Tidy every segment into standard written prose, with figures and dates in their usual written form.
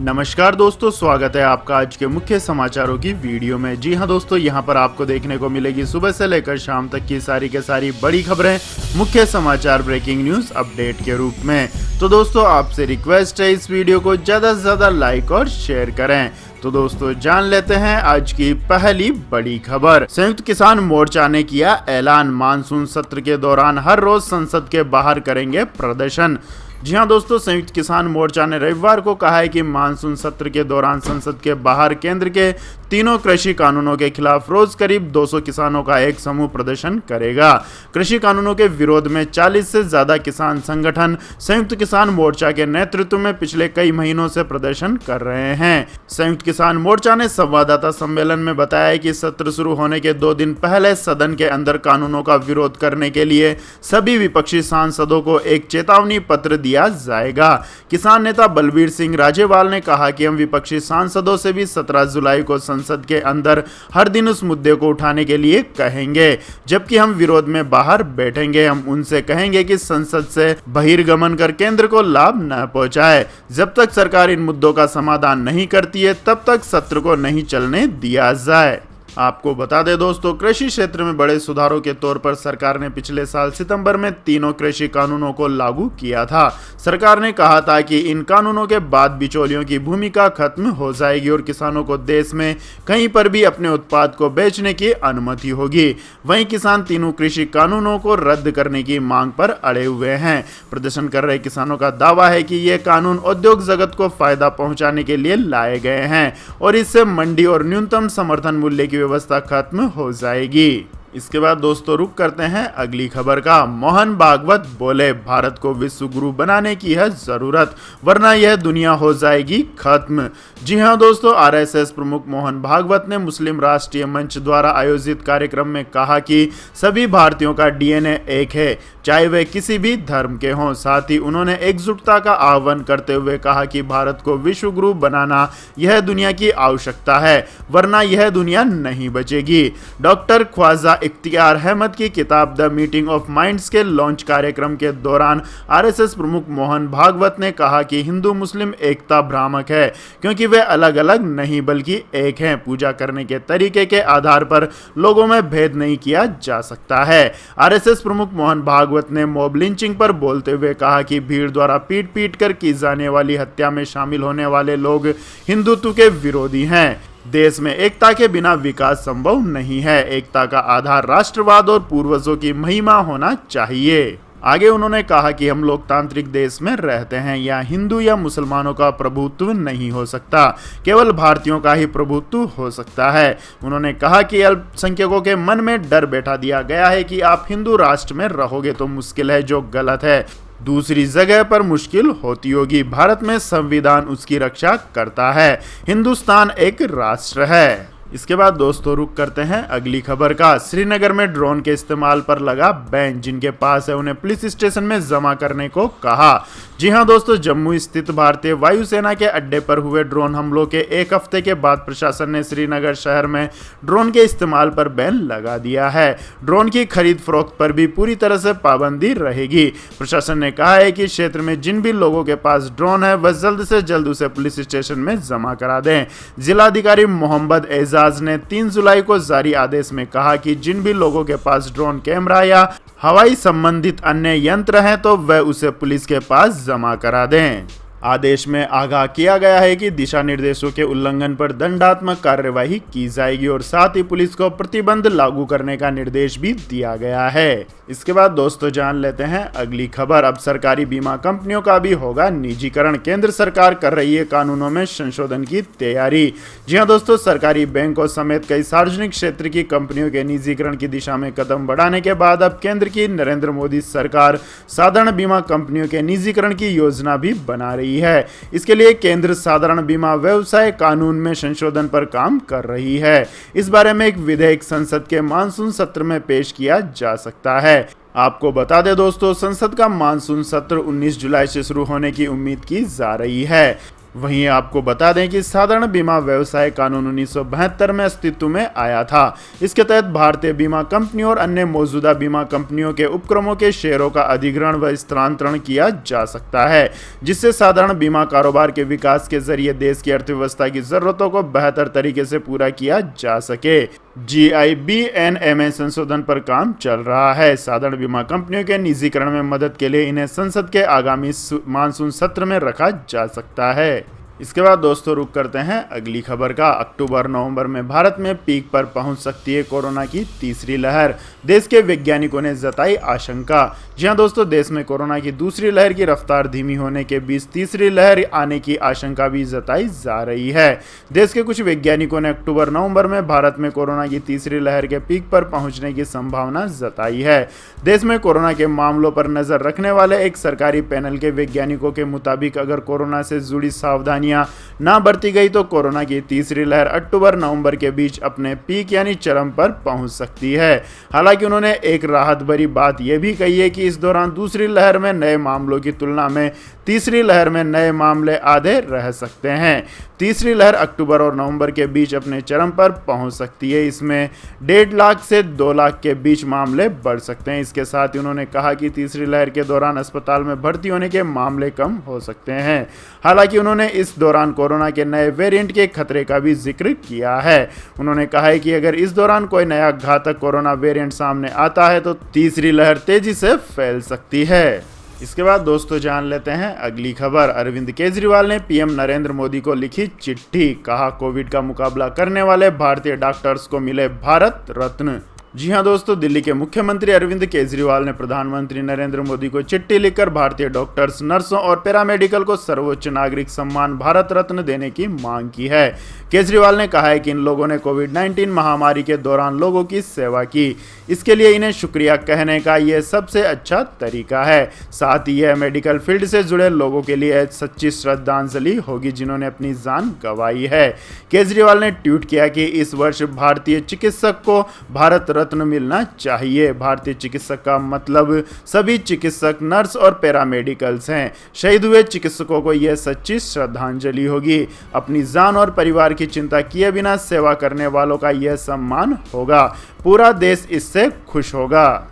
नमस्कार दोस्तों, स्वागत है आपका आज के मुख्य समाचारों की वीडियो में। जी हां दोस्तों, यहां पर आपको देखने को मिलेगी सुबह से लेकर शाम तक की सारी के सारी बड़ी खबरें मुख्य समाचार ब्रेकिंग न्यूज अपडेट के रूप में। तो दोस्तों, आपसे रिक्वेस्ट है इस वीडियो को ज़्यादा से ज़्यादा लाइक और शेयर करें। तो दोस्तों, जान लेते हैं आज की पहली बड़ी खबर। संयुक्त किसान मोर्चा ने किया ऐलान, मानसून सत्र के दौरान हर रोज संसद के बाहर करेंगे प्रदर्शन। जी हां दोस्तों, संयुक्त किसान मोर्चा ने रविवार को कहा है कि मानसून सत्र के दौरान संसद के बाहर केंद्र के तीनों कृषि कानूनों के खिलाफ रोज करीब 200 किसानों का एक समूह प्रदर्शन करेगा। कृषि कानूनों के विरोध में 40 से ज्यादा किसान संगठन संयुक्त किसान मोर्चा के नेतृत्व में पिछले कई महीनों से प्रदर्शन कर रहे हैं। संयुक्त किसान मोर्चा ने संवाददाता सम्मेलन में बताया कि सत्र शुरू होने के 2 दिन पहले सदन के अंदर कानूनों का विरोध करने के लिए सभी विपक्षी सांसदों को एक चेतावनी पत्र दिया जाएगा। किसान नेता बलबीर सिंह राजेवाल ने कहा कि हम विपक्षी सांसदों से भी 17 जुलाई को संसद के अंदर हर दिन उस मुद्दे को उठाने के लिए कहेंगे, जबकि हम विरोध में बाहर बैठेंगे। हम उनसे कहेंगे कि संसद से बहिर्गमन कर केंद्र को लाभ न पहुंचाए। जब तक सरकार इन मुद्दों का समाधान नहीं करती है, तब तक सत्र को नहीं चलने दिया जाए। आपको बता दें दोस्तों, कृषि क्षेत्र में बड़े सुधारों के तौर पर सरकार ने पिछले साल सितंबर में तीनों कृषि कानूनों को लागू किया था। सरकार ने कहा था कि इन कानूनों के बाद बिचौलियों की भूमिका खत्म हो जाएगी और किसानों को देश में कहीं पर भी अपने उत्पाद को बेचने की अनुमति होगी। वहीं किसान तीनों कृषि कानूनों को रद्द करने की मांग पर अड़े हुए हैं। प्रदर्शन कर रहे किसानों का दावा है कि ये कानून उद्योग जगत को फायदा पहुंचाने के लिए लाए गए हैं और इससे मंडी और न्यूनतम समर्थन मूल्य की व्यवस्था खत्म हो जाएगी। इसके बाद दोस्तों, रुक करते हैं अगली खबर का। मोहन भागवत बोले, भारत को विश्व गुरु बनाने की है जरूरत, वरना यह दुनिया हो जाएगी खत्म। जी हां दोस्तों, आरएसएस प्रमुख मोहन भागवत ने मुस्लिम राष्ट्रीय मंच द्वारा आयोजित कार्यक्रम में कहा कि सभी भारतीयों का डीएनए एक है, चाहे वे किसी भी धर्म के हों। साथ ही उन्होंने एकजुटता का आह्वान करते हुए कहा कि भारत को विश्व गुरु बनाना यह दुनिया की आवश्यकता है, वरना यह दुनिया नहीं बचेगी। डॉक्टर ख्वाजा इख्तियार अहमद की किताब द मीटिंग ऑफ माइंड्स के लॉन्च कार्यक्रम के दौरान आरएसएस प्रमुख मोहन भागवत ने कहा कि हिंदू मुस्लिम एकता भ्रामक है, क्योंकि वे अलग अलग नहीं बल्कि एक हैं। पूजा करने के तरीके के आधार पर लोगों में भेद नहीं किया जा सकता है। आरएसएस प्रमुख मोहन भागवत ने मॉब लिंचिंग पर बोलते हुए कहा कि भीड़ द्वारा पीट पीट कर की जाने वाली हत्या में शामिल होने वाले लोग हिंदुत्व के विरोधी हैं। देश में एकता के बिना विकास संभव नहीं है। एकता का आधार राष्ट्रवाद और पूर्वजों की महिमा होना चाहिए। आगे उन्होंने कहा कि हम लोकतांत्रिक देश में रहते हैं, यहाँ हिंदू या मुसलमानों का प्रभुत्व नहीं हो सकता, केवल भारतीयों का ही प्रभुत्व हो सकता है। उन्होंने कहा कि अल्पसंख्यकों के मन में डर बैठा दिया गया है कि आप हिंदू राष्ट्र में रहोगे तो मुश्किल है, जो गलत है। दूसरी जगह पर मुश्किल होती होगी। भारत में संविधान उसकी रक्षा करता है। हिंदुस्तान एक राष्ट्र है। इसके बाद दोस्तों, रुक करते हैं अगली खबर का। श्रीनगर में ड्रोन के इस्तेमाल पर लगा बैन, जिनके पास है उन्हें पुलिस स्टेशन में जमा करने को कहा। जी हां दोस्तों, जम्मू स्थित भारतीय वायुसेना के अड्डे पर हुए ड्रोन हमलों के एक हफ्ते के बाद प्रशासन ने श्रीनगर शहर में ड्रोन के इस्तेमाल पर बैन लगा दिया है। ड्रोन की खरीद फरोख्त पर भी पूरी तरह से पाबंदी रहेगी। प्रशासन ने कहा है कि क्षेत्र में जिन भी लोगों के पास ड्रोन है वह जल्द से जल्द उसे पुलिस स्टेशन में जमा करा दें। जिलाधिकारी मोहम्मद एजाज ने 3 जुलाई को जारी आदेश में कहा कि जिन भी लोगों के पास ड्रोन कैमरा या हवाई संबंधित अन्य यंत्र हैं तो वह उसे पुलिस के पास जमा करा दें। आदेश में आगाह किया गया है कि दिशा निर्देशों के उल्लंघन पर दंडात्मक कार्यवाही की जाएगी और साथ ही पुलिस को प्रतिबंध लागू करने का निर्देश भी दिया गया है। इसके बाद दोस्तों, जान लेते हैं अगली खबर। अब सरकारी बीमा कंपनियों का भी होगा निजीकरण। केंद्र सरकार कर रही है कानूनों में संशोधन की तैयारी। जी हां दोस्तों, सरकारी बैंकों समेत कई सार्वजनिक क्षेत्र की कंपनियों के निजीकरण की दिशा में कदम बढ़ाने के बाद अब केंद्र की नरेंद्र मोदी सरकार साधारण बीमा कंपनियों के निजीकरण की योजना भी बना रही है। इसके लिए केंद्र साधारण बीमा व्यवसाय कानून में संशोधन पर काम कर रही है। इस बारे में एक विधेयक संसद के मानसून सत्र में पेश किया जा सकता है। आपको बता दें दोस्तों, संसद का मानसून सत्र 19 जुलाई से शुरू होने की उम्मीद की जा रही है। वहीं आपको बता दें कि साधारण बीमा व्यवसाय कानून 1972 में अस्तित्व में आया था। इसके तहत भारतीय बीमा कंपनियों और अन्य मौजूदा बीमा कंपनियों के उपक्रमों के शेयरों का अधिग्रहण व स्थानांतरण किया जा सकता है, जिससे साधारण बीमा कारोबार के विकास के जरिए देश की अर्थव्यवस्था की जरूरतों को बेहतर तरीके से पूरा किया जा सके। GIBNA में संशोधन पर काम चल रहा है। साधारण बीमा कंपनियों के निजीकरण में मदद के लिए इन्हें संसद के आगामी मानसून सत्र में रखा जा सकता है। इसके बाद दोस्तों रुक करते हैं अगली खबर का। अक्टूबर नवंबर में भारत में पीक पर पहुंच सकती है कोरोना की तीसरी लहर, देश के वैज्ञानिकों ने जताई आशंका। जी हां दोस्तों, देश में कोरोना की दूसरी लहर की रफ्तार धीमी होने के बीच तीसरी लहर आने की आशंका भी जताई जा रही है। देश के कुछ वैज्ञानिकों ने अक्टूबर नवंबर में भारत में कोरोना की तीसरी लहर के पीक पर पहुंचने की संभावना जताई है। देश में कोरोना के मामलों पर नजर रखने वाले एक सरकारी पैनल के वैज्ञानिकों के मुताबिक अगर कोरोना से जुड़ी सावधानियां ना बरती गई तो कोरोना की तीसरी लहर अक्टूबर नवंबर के बीच अपने पीक यानी चरम पर पहुंच सकती है। हालांकि उन्होंने एक राहत भरी बात यह भी कही है कि इस दौरान दूसरी लहर में नए मामलों की तुलना में तीसरी लहर में नए मामले आधे रह सकते हैं। तीसरी लहर अक्टूबर और नवंबर के बीच अपने चरम पर पहुंच सकती है। इसमें 1.5 लाख से 2 लाख के बीच मामले बढ़ सकते हैं। इसके साथ ही उन्होंने कहा कि तीसरी लहर के दौरान अस्पताल में भर्ती होने के मामले कम हो सकते हैं। हालांकि उन्होंने इस दौरान कोरोना के नए वेरिएंट के खतरे का भी जिक्र किया है। उन्होंने कहा है कि अगर इस दौरान कोई नया घातक कोरोना वेरिएंट सामने आता है तो तीसरी लहर तेजी से फैल सकती है। इसके बाद दोस्तों जान लेते हैं अगली खबर। अरविंद केजरीवाल ने पीएम नरेंद्र मोदी को लिखी चिट्ठी, कहा कोविड का मुकाबला करने वाले भारतीय डॉक्टर्स को मिले भारत रत्न। जी हां दोस्तों, दिल्ली के मुख्यमंत्री अरविंद केजरीवाल ने प्रधानमंत्री नरेंद्र मोदी को चिट्ठी लिखकर भारतीय डॉक्टर्स, नर्सों और पैरामेडिकल को सर्वोच्च नागरिक सम्मान भारत रत्न देने की मांग की है। केजरीवाल ने कहा है कि इन लोगों ने कोविड-19 महामारी के दौरान लोगों की सेवा की, इसके लिए इन्हें शुक्रिया कहने का यह सबसे अच्छा तरीका है। साथ ही यह मेडिकल फील्ड से जुड़े लोगों के लिए सच्ची श्रद्धांजलि होगी जिन्होंने अपनी जान गंवाई है। केजरीवाल ने ट्वीट किया कि इस वर्ष भारतीय चिकित्सक को भारत रत्न मिलना चाहिए। भारतीय चिकित्सक का मतलब सभी चिकित्सक, नर्स और पैरामेडिकल्स हैं। शहीद हुए चिकित्सकों को यह सच्ची श्रद्धांजलि होगी। अपनी जान और परिवार की चिंता किए बिना सेवा करने वालों का यह सम्मान होगा। पूरा देश इससे खुश होगा।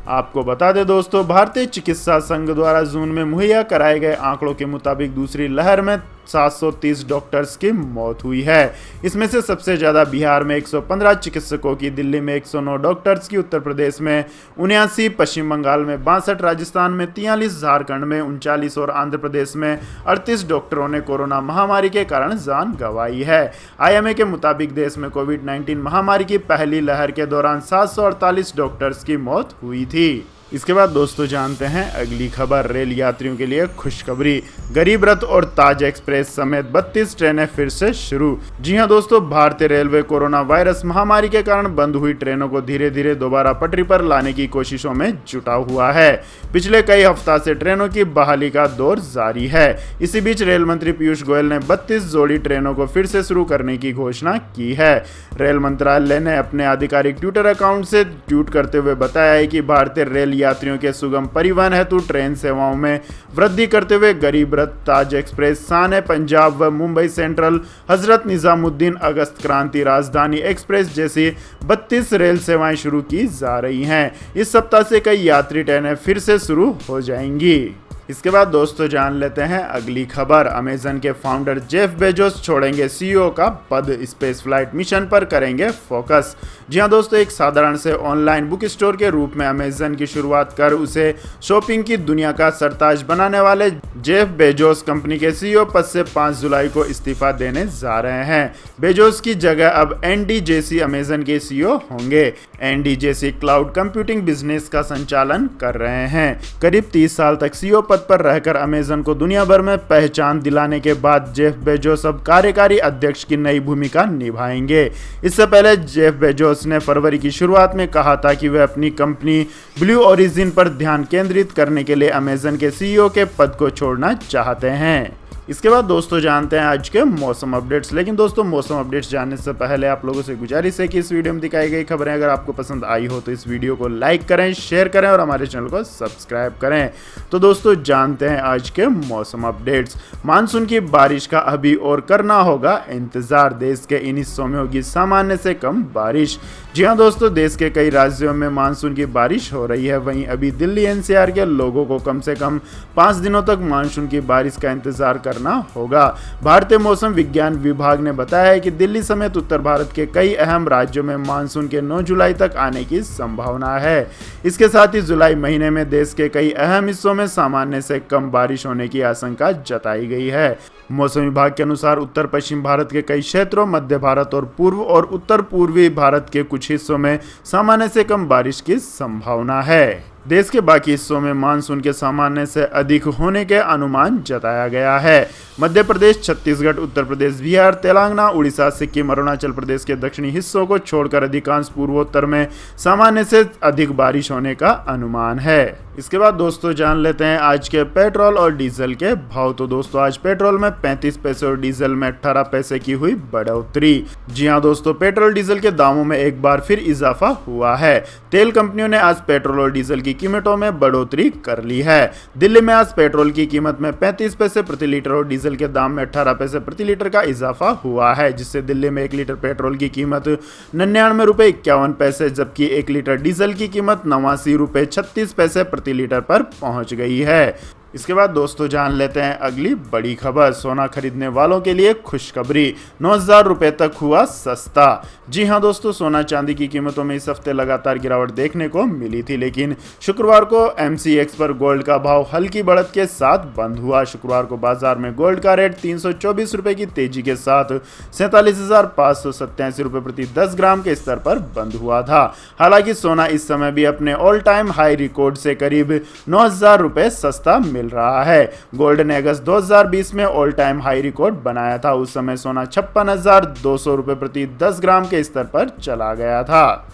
आपको बता दें दोस्तों, भारतीय चिकित्सा संघ द्वारा जून में मुहैया कराए गए आंकड़ों के मुताबिक दूसरी लहर में 730 डॉक्टर्स की मौत हुई है। इसमें से सबसे ज्यादा बिहार में 115 चिकित्सकों की, दिल्ली में 109 डॉक्टर्स की, उत्तर प्रदेश में 79, पश्चिम बंगाल में 62, राजस्थान में 43, झारखंड में 39 और आंध्र प्रदेश में 38 डॉक्टरों ने कोरोना महामारी के कारण जान गंवाई है। IMA के मुताबिक देश में कोविड-19 महामारी की पहली लहर के दौरान 748 डॉक्टर्स की मौत हुई थी। इसके बाद दोस्तों जानते हैं अगली खबर। रेल यात्रियों के लिए खुशखबरी, गरीब रथ और ताज एक्सप्रेस समेत 32 ट्रेनें फिर से शुरू। जी हां दोस्तों, भारतीय रेलवे कोरोना वायरस महामारी के कारण बंद हुई ट्रेनों को धीरे धीरे दोबारा पटरी पर लाने की कोशिशों में जुटा हुआ है। पिछले कई हफ्ता से ट्रेनों की बहाली का दौर जारी है। इसी बीच रेल मंत्री पीयूष गोयल ने 32 जोड़ी ट्रेनों को फिर से शुरू करने की घोषणा की है। रेल मंत्रालय ने अपने आधिकारिक ट्विटर अकाउंट से ट्वीट करते हुए बताया है कि भारतीय रेल यात्रियों के सुगम परिवहन हेतु ट्रेन सेवाओं में वृद्धि करते हुए गरीब रथ, ताज एक्सप्रेस, शान पंजाब व मुंबई सेंट्रल, हजरत निजामुद्दीन, अगस्त क्रांति, राजधानी एक्सप्रेस जैसी 32 रेल सेवाएं शुरू की जा रही हैं। इस सप्ताह से कई यात्री ट्रेनें फिर से शुरू हो जाएंगी। इसके बाद दोस्तों जान लेते हैं अगली खबर। अमेजन के फाउंडर जेफ बेजोस छोड़ेंगे CEO का पद, स्पेस फ्लाइट मिशन पर करेंगे फोकस। जी हां दोस्तों, एक साधारण से ऑनलाइन बुक स्टोर के रूप में अमेजन की शुरुआत कर उसे शॉपिंग की दुनिया का सरताज बनाने वाले जेफ बेजोस कंपनी के CEO पद से 5 जुलाई को इस्तीफा देने जा रहे हैं। बेजोस की जगह अब एंडी जेसी अमेजन के CEO होंगे। Andy Jassy cloud computing business का संचालन कर रहे हैं। करीब 30 साल तक CEO पद पर रहकर अमेजन को दुनिया भर में पहचान दिलाने के बाद जेफ बेजोस अब कार्यकारी अध्यक्ष की नई भूमिका निभाएंगे। इससे पहले जेफ बेजोस ने फरवरी की शुरुआत में कहा था कि वे अपनी कंपनी ब्लू ओरिजिन पर ध्यान केंद्रित करने के लिए अमेजन के CEO के पद को छोड़ना चाहते हैं। इसके बाद दोस्तों जानते हैं आज के मौसम अपडेट्स। लेकिन दोस्तों मौसम अपडेट्स जानने से पहले आप लोगों से गुजारिश है कि इस वीडियो में दिखाई गई खबरें अगर आपको पसंद आई हो तो इस वीडियो को लाइक करें, शेयर करें और हमारे चैनल को सब्सक्राइब करें। तो दोस्तों जानते हैं आज के मौसम अपडेट्स। मानसून की बारिश का अभी और करना होगा इंतजार, देश के इन हिस्सों में होगी सामान्य से कम बारिश। जी हाँ दोस्तों, देश के कई राज्यों में मानसून की बारिश हो रही है। वहीं अभी दिल्ली एनसीआर के लोगों को कम से कम 5 दिनों तक मानसून की बारिश का इंतजार करना होगा। भारतीय मौसम विज्ञान विभाग ने बताया है कि दिल्ली समेत उत्तर भारत के कई अहम राज्यों में मानसून के 9 जुलाई तक आने की संभावना है। इसके साथ ही जुलाई महीने में देश के कई अहम हिस्सों में सामान्य से कम बारिश होने की आशंका जताई गई है। मौसम विभाग के अनुसार उत्तर पश्चिम भारत के कई क्षेत्रों, मध्य भारत और पूर्व और उत्तर पूर्वी भारत के कुछ हिस्सों में सामान्य से कम बारिश की संभावना है। देश के बाकी हिस्सों में मानसून के सामान्य से अधिक होने के अनुमान जताया गया है। मध्य प्रदेश, छत्तीसगढ़, उत्तर प्रदेश, बिहार, तेलंगाना, उड़ीसा, सिक्किम, अरुणाचल प्रदेश के दक्षिणी हिस्सों को छोड़कर अधिकांश पूर्वोत्तर में सामान्य से अधिक बारिश होने का अनुमान है। इसके बाद दोस्तों जान लेते हैं आज के पेट्रोल और डीजल के भाव। तो दोस्तों आज पेट्रोल में 35 पैसे और डीजल में 18 पैसे की हुई बढ़ोतरी। जी हाँ दोस्तों, पेट्रोल डीजल के दामों में एक बार फिर इजाफा हुआ है। तेल कंपनियों ने आज पेट्रोल और डीजल की कीमतों में बढ़ोतरी कर ली है। दिल्ली में आज पेट्रोल की कीमत में 35 पैसे प्रति लीटर और डीजल के दाम में 18 पैसे प्रति लीटर का इजाफा हुआ है, जिससे दिल्ली में 1 लीटर पेट्रोल की कीमत 99 रुपए 51 पैसे जबकि 1 लीटर डीजल की कीमत 89 रुपए 36 पैसे प्रति लीटर पर पहुंच गई है। इसके बाद दोस्तों जान लेते हैं अगली बड़ी खबर। सोना खरीदने वालों के लिए खुशखबरी, 9,000 रुपए तक हुआ सस्ता। जी हां दोस्तों, सोना चांदी की कीमतों में इस हफ्ते लगातार गिरावट देखने को मिली थी, लेकिन शुक्रवार को MCX पर गोल्ड का भाव हल्की बढ़त के साथ बंद हुआ। शुक्रवार को बाजार में गोल्ड का रेट 324 रुपए की तेजी के साथ 47,587 रुपए प्रति 10 ग्राम के स्तर पर बंद हुआ था। हालांकि सोना इस समय भी अपने ऑल टाइम हाई रिकॉर्ड से करीब 9,000 रुपए सस्ता मिल रहा है। गोल्ड ने अगस्त 2020 में ऑल टाइम हाई रिकॉर्ड बनाया था। उस समय सोना 56,200 रुपए प्रति 10 ग्राम के स्तर पर चला गया था।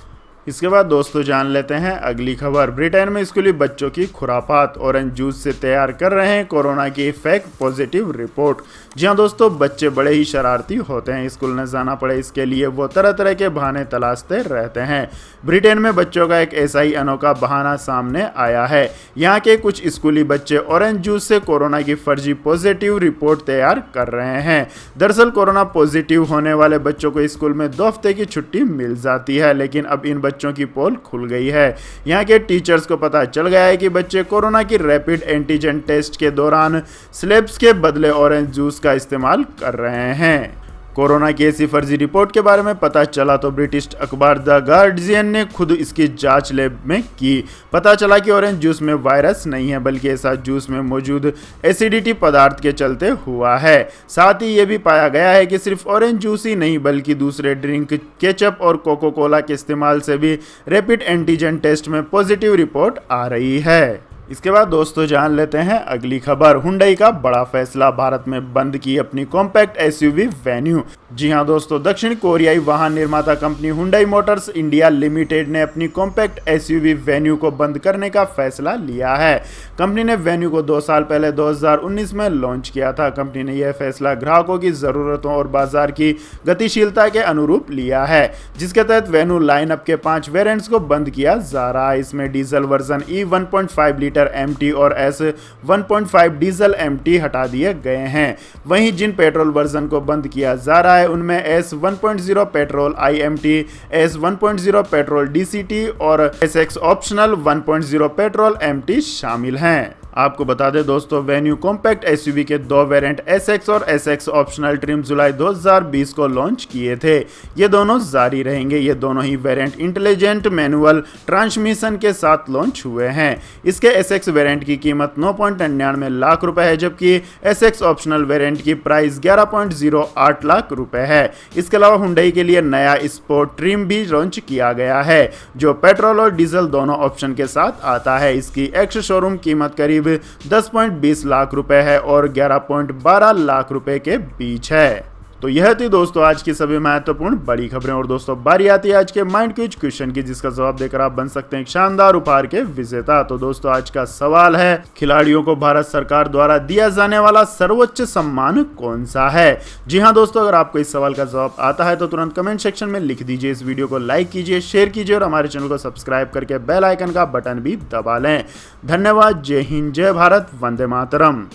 इसके बाद दोस्तों जान लेते हैं अगली खबर। ब्रिटेन में स्कूली बच्चों की खुरापात, ऑरेंज जूस से तैयार कर रहे हैं कोरोना की फेक पॉजिटिव रिपोर्ट। जी हाँ दोस्तों, बच्चे बड़े ही शरारती होते हैं। स्कूल न जाना पड़े इसके लिए वो तरह तरह के बहाने तलाशते रहते हैं। ब्रिटेन में बच्चों का एक ऐसा ही अनोखा बहाना सामने आया है। यहाँ के कुछ स्कूली बच्चे ऑरेंज जूस से कोरोना की फर्जी पॉजिटिव रिपोर्ट तैयार कर रहे हैं। दरअसल कोरोना पॉजिटिव होने वाले बच्चों को स्कूल में 2 हफ्ते की छुट्टी मिल जाती है, लेकिन अब इन बच्चों की पोल खुल गई है। यहाँ के टीचर्स को पता चल गया है कि बच्चे कोरोना की रैपिड एंटीजन टेस्ट के दौरान स्लेब्स के बदले ऑरेंज जूस का इस्तेमाल कर रहे हैं। कोरोना की ऐसी फर्जी रिपोर्ट के बारे में पता चला तो ब्रिटिश अखबार द गार्जियन ने खुद इसकी जांच लैब में की। पता चला कि ऑरेंज जूस में वायरस नहीं है, बल्कि ऐसा जूस में मौजूद एसिडिटी पदार्थ के चलते हुआ है। साथ ही ये भी पाया गया है कि सिर्फ ऑरेंज जूस ही नहीं बल्कि दूसरे ड्रिंक, केचप और कोको कोला के इस्तेमाल से भी रैपिड एंटीजन टेस्ट में पॉजिटिव रिपोर्ट आ रही है। इसके बाद दोस्तों जान लेते हैं अगली खबर। हुंडई का बड़ा फैसला, भारत में बंद की अपनी कॉम्पैक्ट SUV वेन्यू। जी हां दोस्तों, दक्षिण कोरियाई वाहन निर्माता company Hyundai Motors India limited ने अपनी कॉम्पैक्ट SUV वेन्यू को बंद करने का फैसला लिया है। कंपनी ने वेन्यू को 2 साल पहले 2019 में लॉन्च किया था। कंपनी ने यह फैसला ग्राहकों की जरूरतों और बाजार की गतिशीलता के अनुरूप लिया है, जिसके तहत वेन्यू लाइनअप के 5 वेरिएंट्स को बंद किया जा रहा है। इसमें diesel version E 1.5 litre MT और S 1.5 डीजल MT हटा दिए गए हैं। वहीं जिन पेट्रोल वर्जन को बंद किया जा रहा है उनमें S 1.0 petrol IMT, S 1.0 petrol DCT और SX ऑप्शनल 1.0 पेट्रोल MT शामिल हैं। आपको बता दें दोस्तों, वेन्यू कॉम्पैक्ट SUV के 2 वेरिएंट SX और SX ऑप्शनल ट्रिम जुलाई 2020 को लॉन्च किए थे। ये दोनों जारी रहेंगे। ये दोनों ही वेरिएंट इंटेलिजेंट मैनुअल ट्रांसमिशन के साथ लॉन्च हुए हैं। इसके SX वेरिएंट की कीमत 9.99 लाख रुपए है, जबकि SX ऑप्शनल वेरिएंट की प्राइस 11.08 लाख रुपए है। इसके अलावा हुंडई के लिए नया स्पोर्ट ट्रिम भी लॉन्च किया गया है, जो पेट्रोल और डीजल दोनों ऑप्शन के साथ आता है। इसकी एक्स शोरूम कीमत करीब 10.20 लाख रुपए है और 11.12 लाख रुपए के बीच है। तो यह थी दोस्तों आज की सभी महत्वपूर्ण बड़ी खबरें। और दोस्तों बारी आती है आज के माइंड क्विज क्वेश्चन की, जिसका जवाब देकर आप बन सकते हैं एक शानदार उपहार के विजेता। तो दोस्तों आज का सवाल है, खिलाड़ियों को भारत सरकार द्वारा दिया जाने वाला सर्वोच्च सम्मान कौन सा है? जी हाँ दोस्तों, अगर आपको इस सवाल का जवाब आता है तो तुरंत कमेंट सेक्शन में लिख दीजिए। इस वीडियो को लाइक कीजिए, शेयर कीजिए और हमारे चैनल को सब्सक्राइब करके बेल आइकन का बटन भी दबा लें। धन्यवाद। जय हिंद, जय भारत, वंदे मातरम।